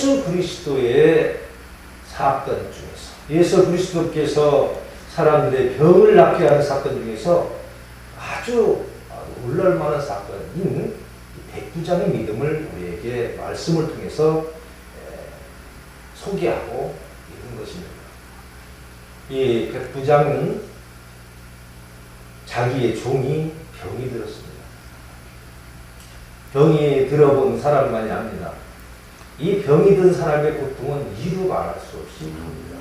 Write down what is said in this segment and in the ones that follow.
예수 그리스도의 사건 중에서, 예수 그리스도께서 사람들의 병을 낫게 하는 사건 중에서 아주 놀랄만한 사건인 백부장의 믿음을 우리에게 말씀을 통해서 소개하고 있는 것입니다. 이 백부장은 자기의 종이 병이 들었습니다. 병이 들어본 사람만이 압니다. 이 병이 든 사람의 고통은 이루 말할 수 없이 큽니다.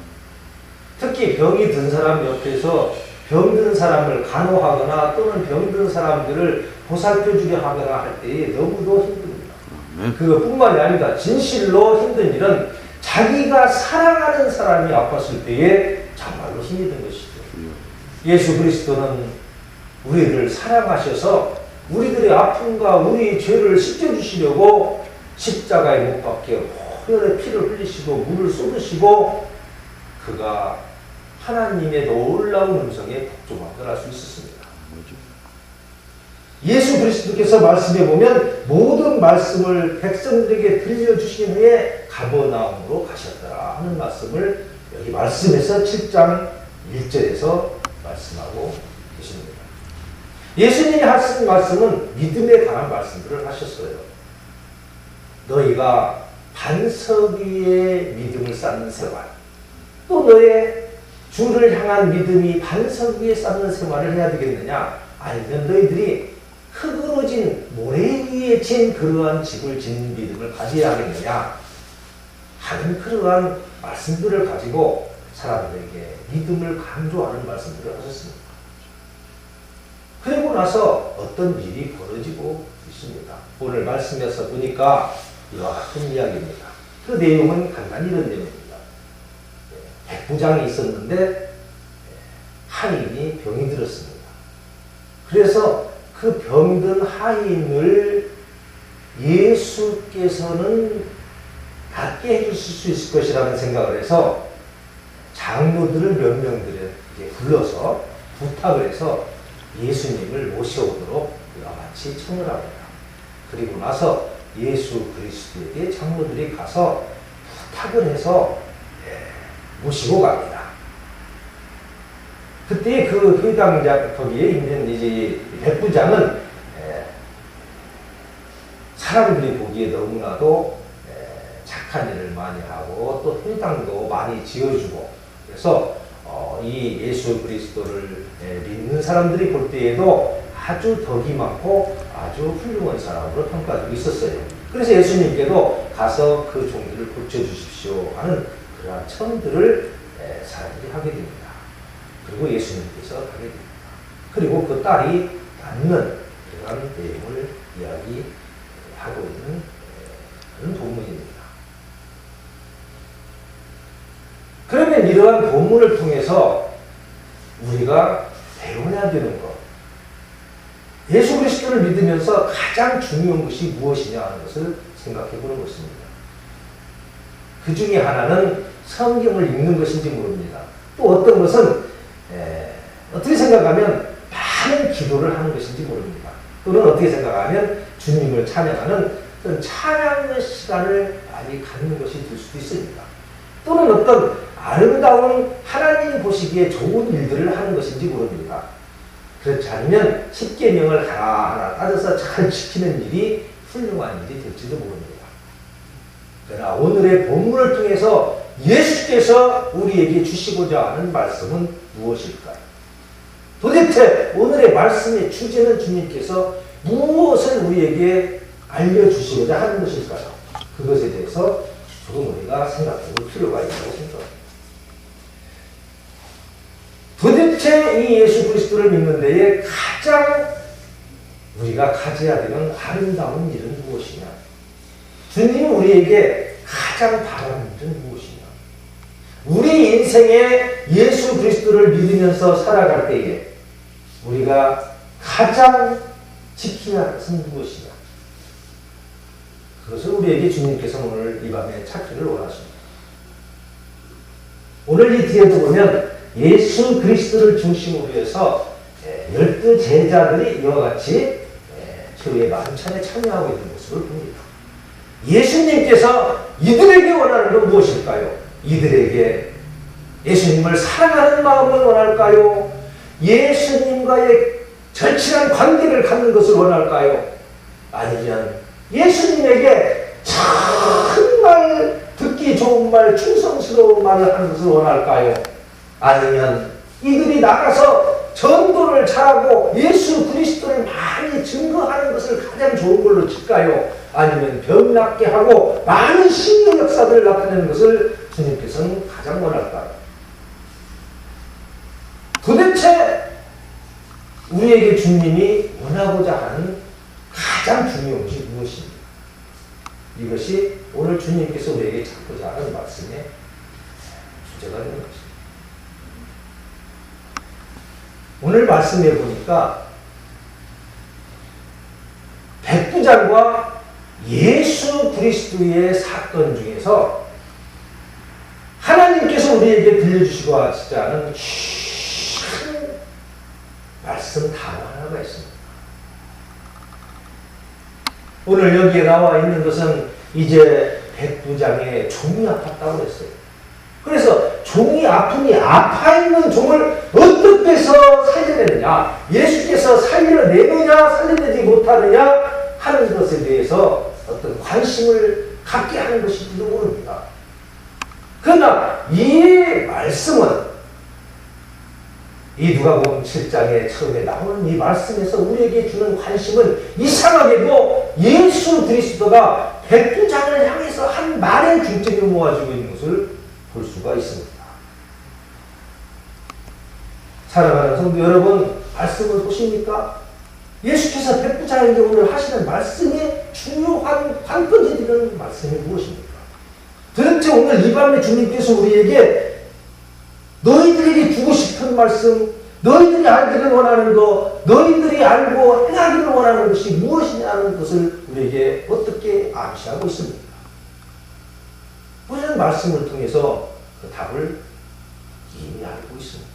특히 병이 든 사람 옆에서 병든 사람을 간호하거나 또는 병든 사람들을 보살펴주려 하거나 할 때에 너무도 힘듭니다. 그것뿐만이 아닙니다. 진실로 힘든 일은 자기가 사랑하는 사람이 아팠을 때에 정말로 힘이 든 것이죠. 예수 그리스도는 우리를 사랑하셔서 우리들의 아픔과 우리의 죄를 씻겨주시려고 십자가에 못 박혀 보혈의 피를 흘리시고 물을 쏟으시고 그가 하나님의 놀라운 음성에 복종하게 할 수 있었습니다. 예수 그리스도께서 말씀해 보면 모든 말씀을 백성들에게 들려주신 후에 가버나움으로 가셨더라 하는 말씀을 여기 말씀에서 7장 1절에서 말씀하고 계십니다. 예수님이 하신 말씀은 믿음에 관한 말씀들을 하셨어요. 너희가 반석 위에 믿음을 쌓는 생활, 또 너의 주를 향한 믿음이 반석 위에 쌓는 생활을 해야 되겠느냐? 아니면 너희들이 흙으로 진 모래 위에 진 그러한 집을 짓는 믿음을 가져야 하겠느냐? 하는 그러한 말씀들을 가지고 사람들에게 믿음을 강조하는 말씀들을 하셨습니다. 그리고 나서 어떤 일이 벌어지고 있습니다. 오늘 말씀에서 보니까 이와 같은 이야기입니다. 그 내용은 간단히 이런 내용입니다. 백부장이 있었는데 하인이 병이 들었습니다. 그래서 그 병든 하인을 예수께서는 낫게 해주실 수 있을 것이라는 생각을 해서 장로들을 몇 명들을 불러서 부탁을 해서 예수님을 모셔오도록 이와 같이 청을 합니다. 그리고 나서 예수 그리스도에게 장로들이 가서 부탁을 해서 모시고 갑니다. 그때 그 회당자 거기에 있는 이제 백부장은 사람들이 보기에 너무나도 착한 일을 많이 하고 또 회당도 많이 지어주고 그래서 이 예수 그리스도를 믿는 사람들이 볼 때에도 아주 덕이 많고 아주 훌륭한 사람으로 평가되고 있었어요. 그래서 예수님께도 가서 그 종들을 고쳐주십시오 하는 그러한 청들을 사람들이 하게 됩니다. 그리고 예수님께서 하게 됩니다. 그리고 그 딸이 낫는 그러한 내용을 이야기하고 있는 그런 본문입니다. 그러면 이러한 본문을 통해서 우리가 배워야 되는 것, 예수 그리스도를 믿으면서 가장 중요한 것이 무엇이냐 하는 것을 생각해 보는 것입니다. 그 중에 하나는 성경을 읽는 것인지 모릅니다. 또 어떤 것은 어떻게 생각하면 많은 기도를 하는 것인지 모릅니다. 또는 어떻게 생각하면 주님을 찬양하는 그런 찬양의 시간을 많이 갖는 것이 될 수도 있습니다. 또는 어떤 아름다운 하나님이 보시기에 좋은 일들을 하는 것인지 모릅니다. 그렇지 않으면 십계명을 하나하나 따져서 잘 지키는 일이 훌륭한 일이 될지도 모릅니다. 그러나 오늘의 본문을 통해서 예수께서 우리에게 주시고자 하는 말씀은 무엇일까요? 도대체 오늘의 말씀의 주제는 주님께서 무엇을 우리에게 알려주시고자 하는 것일까요? 그것에 대해서 조금 우리가 생각해 볼 필요가 있다고 생각합니다. 도대체 이 예수 그리스도를 믿는 데에 가장 우리가 가져야 되는 아름다운 일은 무엇이냐? 주님이 우리에게 가장 바라는 일은 무엇이냐? 우리 인생에 예수 그리스도를 믿으면서 살아갈 때에 우리가 가장 지켜야 할 것은 무엇이냐? 그것을 우리에게 주님께서 오늘 이 밤에 찾기를 원하십니다. 오늘 이 뒤에도 보면 예수 그리스도를 중심으로 해서 12 제자들이 이와 같이 주의 만찬에 참여하고 있는 모습을 봅니다. 예수님께서 이들에게 원하는 건 무엇일까요? 이들에게 예수님을 사랑하는 마음을 원할까요? 예수님과의 절친한 관계를 갖는 것을 원할까요? 아니면 예수님에게 정말 듣기 좋은 말, 충성스러운 말을 하는 것을 원할까요? 아니면 이들이 나가서 전도를 잘하고 예수 그리스도를 많이 증거하는 것을 가장 좋은 걸로 칠까요? 아니면 병 낫게 하고 많은 신의 역사들을 나타내는 것을 주님께서는 가장 원할까요? 도대체 우리에게 주님이 원하고자 하는 가장 중요한 것이 무엇입니까? 이것이 오늘 주님께서 우리에게 찾고자 하는 말씀의 주제가 되는 것입니다. 오늘 말씀해 보니까 백부장과 예수 그리스도의 사건 중에서 하나님께서 우리에게 들려주시고자 하는 큰 말씀 단어 하나가 있습니다. 오늘 여기에 나와 있는 것은 이제 백부장의 종이 아팠다고 했어요. 그래서 종이 아프니 아파있는 종을 어떻게 해서 살려내느냐, 예수께서 살려내느냐 살려내지 못하느냐 하는 것에 대해서 어떤 관심을 갖게 하는 것인지도 모릅니다. 그러나 이 말씀은 이 누가복음 7장에 처음에 나오는 이 말씀에서 우리에게 주는 관심은 이상하게도 예수 그리스도가 백부장을 향해서 한 말의 중점을 모아주고 있는 것을 볼 수가 있습니다. 사랑하는 성도 여러분, 말씀을 보십니까? 예수께서 백부장에게 오늘 하시는 말씀의 중요한 관건이 되는 말씀이 무엇입니까? 도대체 오늘 이 밤에 주님께서 우리에게 너희들에게 주고 싶은 말씀, 너희들이 알기를 원하는 것, 너희들이 알고 행하기를 원하는 것이 무엇이냐는 것을 우리에게 어떻게 암시하고 있습니까? 우리는 말씀을 통해서 그 답을 이미 알고 있습니다.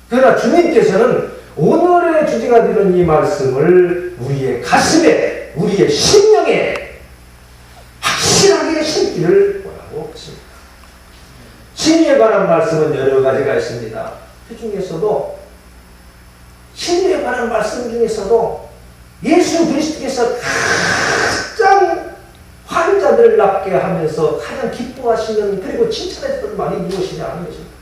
그러나 주님께서는 오늘의 주제가 되는 이 말씀을 우리의 가슴에, 우리의 심령에 확실하게 심기를 원하고 있습니다. 신유에 관한 말씀은 여러 가지가 있습니다. 그 중에서도 신유에 관한 말씀 중에서도 예수 그리스도께서 가장 환자들을 낫게 하면서 가장 기뻐하시는, 그리고 칭찬했던 말이 무엇이냐 하는 것입니다.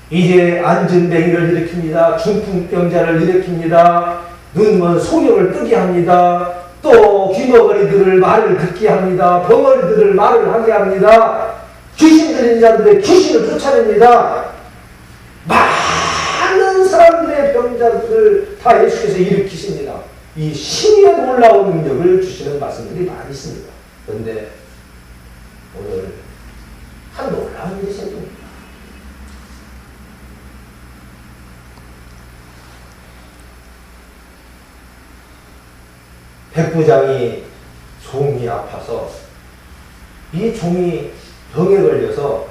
이제 안진뱅이를 일으킵니다. 중풍병자를 일으킵니다. 눈먼 소경을 뜨게 합니다. 또 귀머거리들을 말을 듣게 합니다. 벙어리들을 말을 하게 합니다. 귀신 들린 자들의 귀신을 쫓아냅니다. 많은 사람들의 병자들을 다 예수께서 일으키십니다. 이 신의 놀라운 능력을 주시는 말씀들이 많이 있습니다. 그런데 오늘 한 놀라운 일이 생깁니다. 백부장이 종이 아파서 이 종이 병에 걸려서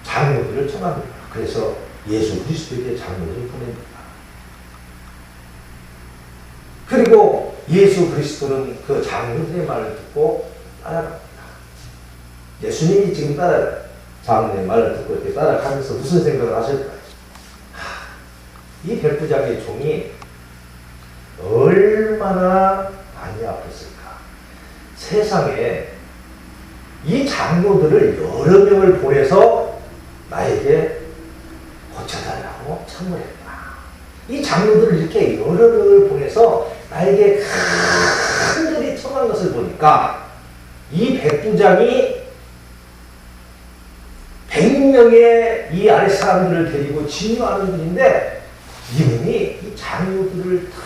장로들을 청합니다. 그래서 예수 그리스도에게 장로들을 보냅니다. 그리고 예수 그리스도는 그 장로들의 말을 듣고 따라갑니다. 예수님이 지금 장로의 말을 듣고 이렇게 따라가면서 무슨 생각을 하실까요? 이 백부장의 종이 얼마나 많이 아팠을까? 세상에 이 장로들을 여러 명을 보내서 나에게 고쳐달라고 청구했다. 이 장로들을 이렇게 여러 명을 보내서 나에게 간절히 청한 것을 보니까 이 백부장이 100명의 이 아래 사람들을 데리고 진유하는 분인데, 이분이 이 장로들을 다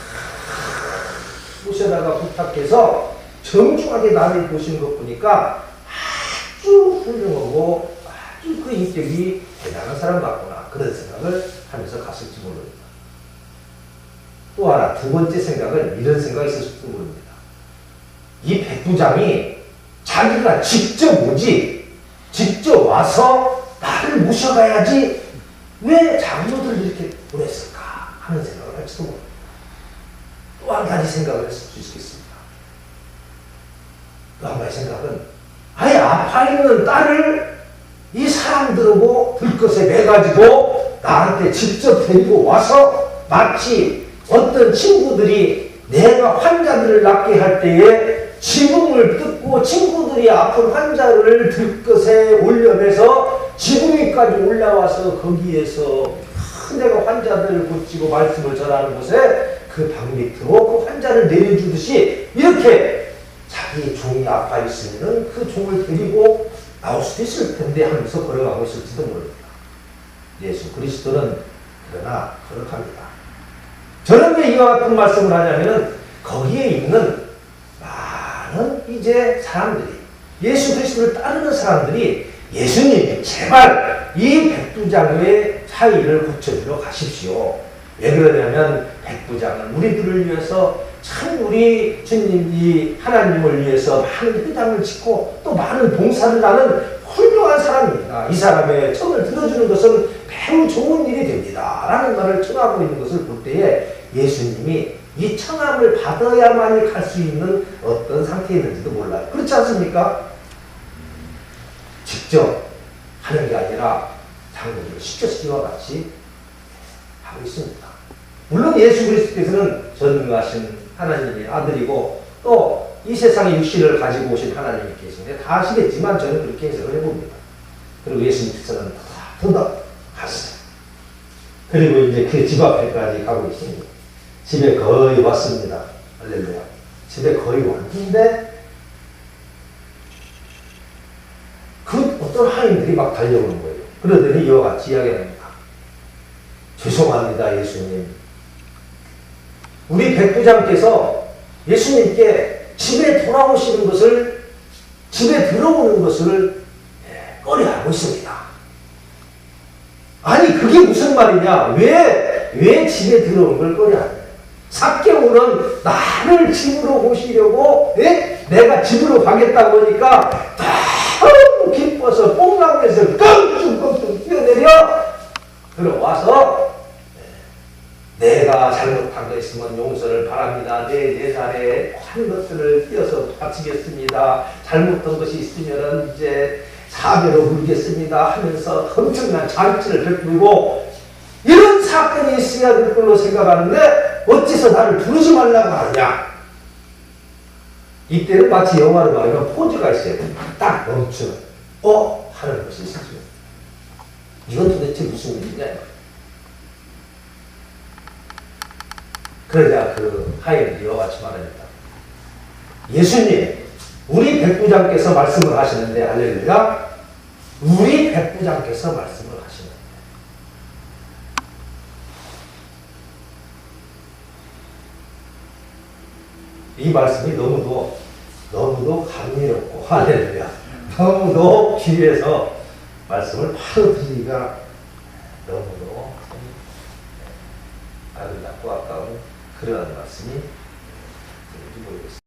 모셔다가 부탁해서 정중하게 나를 보시는 것 보니까 아주 훌륭하고 아주 그 인격이 대단한 사람 같구나, 그런 생각을 하면서 갔을지 모릅니다. 또 하나, 두 번째 생각은 이런 생각이 있었을지 모릅니다. 이 백부장이 자기가 직접 오지, 직접 와서 나를 모셔가야지 왜 장로들을 이렇게 보냈을까 하는 생각을 할지도 모릅니다. 또 한 가지 생각을 했을 수 있겠습니다. 또 한 가지 생각은 아예 아파 있는 딸을 이 사람들하고 들것에 매가지고 나한테 직접 데리고 와서 마치 어떤 친구들이 내가 환자들을 낫게 할 때에 지붕을 뜯고 친구들이 아픈 환자를 들것에 올려내서 지붕 위까지 올라와서 거기에서 내가 환자들을 고치고 말씀을 전하는 곳에 그 방 밑으로 그 환자를 내려주듯이 이렇게 자기 종이 아파 있으면 그 종을 데리고 나올 수도 있을 텐데 하면서 걸어가고 있을지도 모릅니다. 예수 그리스도는 그러나 거룩합니다. 저는 왜 이와 같은 말씀을 하냐면은 거기에 있는 많은 이제 사람들이 예수 그리스도를 따르는 사람들이 예수님 제발 이 백부장의 차이를 고쳐주러 가십시오. 왜 그러냐면 백부장은 우리들을 위해서 참 우리 주님이 하나님을 위해서 많은 회당을 짓고 또 많은 봉사를 하는 훌륭한 사람입니다. 이 사람의 청을 들어주는 것은 매우 좋은 일이 됩니다. 라는 말을 청하고 있는 것을 볼 때에 예수님이 이 청함을 받아야만이 갈 수 있는 어떤 상태에 있는지도 몰라요. 그렇지 않습니까? 직접 하는 게 아니라 장로들을 시켜서 이와 같이 하고 있습니다. 물론 예수 그리스도께서는 전능하신 하나님의 아들이고 또 이 세상에 육신을 가지고 오신 하나님이 계신데 다 아시겠지만 저는 그렇게 해석을 해봅니다. 그리고 예수님께서는 다 갔어요. 그리고 이제 그 집 앞에까지 가고 있습니다. 집에 거의 왔습니다. 할렐루야. 집에 거의 왔는데 그 어떤 하인들이 막 달려오는 거예요. 그러더니 이와 같이 이야기합니다. 죄송합니다, 예수님. 우리 백부장께서 예수님께 집에 돌아오시는 것을, 집에 들어오는 것을 꺼려하고 있습니다. 아니, 그게 무슨 말이냐? 왜 집에 들어오는 걸 꺼려하냐? 삭개오는 나를 집으로 모시려고, 내가 집으로 가겠다고 하니까 너무 기뻐서 뽕나무에서 껑충껑충 뛰어내려 들어와서 내가 잘못한 거 있으면 용서를 바랍니다. 내 살에 한 것들을 띄어서 바치겠습니다. 잘못한 것이 있으면 이제 사죄로 물겠습니다 하면서 엄청난 잔치를 베풀고 이런 사건이 있어야 될 걸로 생각하는데 어째서 나를 부르지 말라고 하느냐. 이때는 마치 영화로 말하면 포즈가 있어야 돼. 딱 멈추는 하는 것이 있었죠. 이건 도대체 무슨 일이냐. 그러자 그 하인이 이와 같이 말합니다. 예수님, 우리 백부장께서 말씀을 하시는데 할렐루야. 우리 백부장께서 말씀을 하시는데 이 말씀이 너무도 감미롭고 할렐루야. 너무도 귀에서 말씀을 바로 듣기가 너무도 아름답고 아까운 그러한 말씀이 모르겠습니다.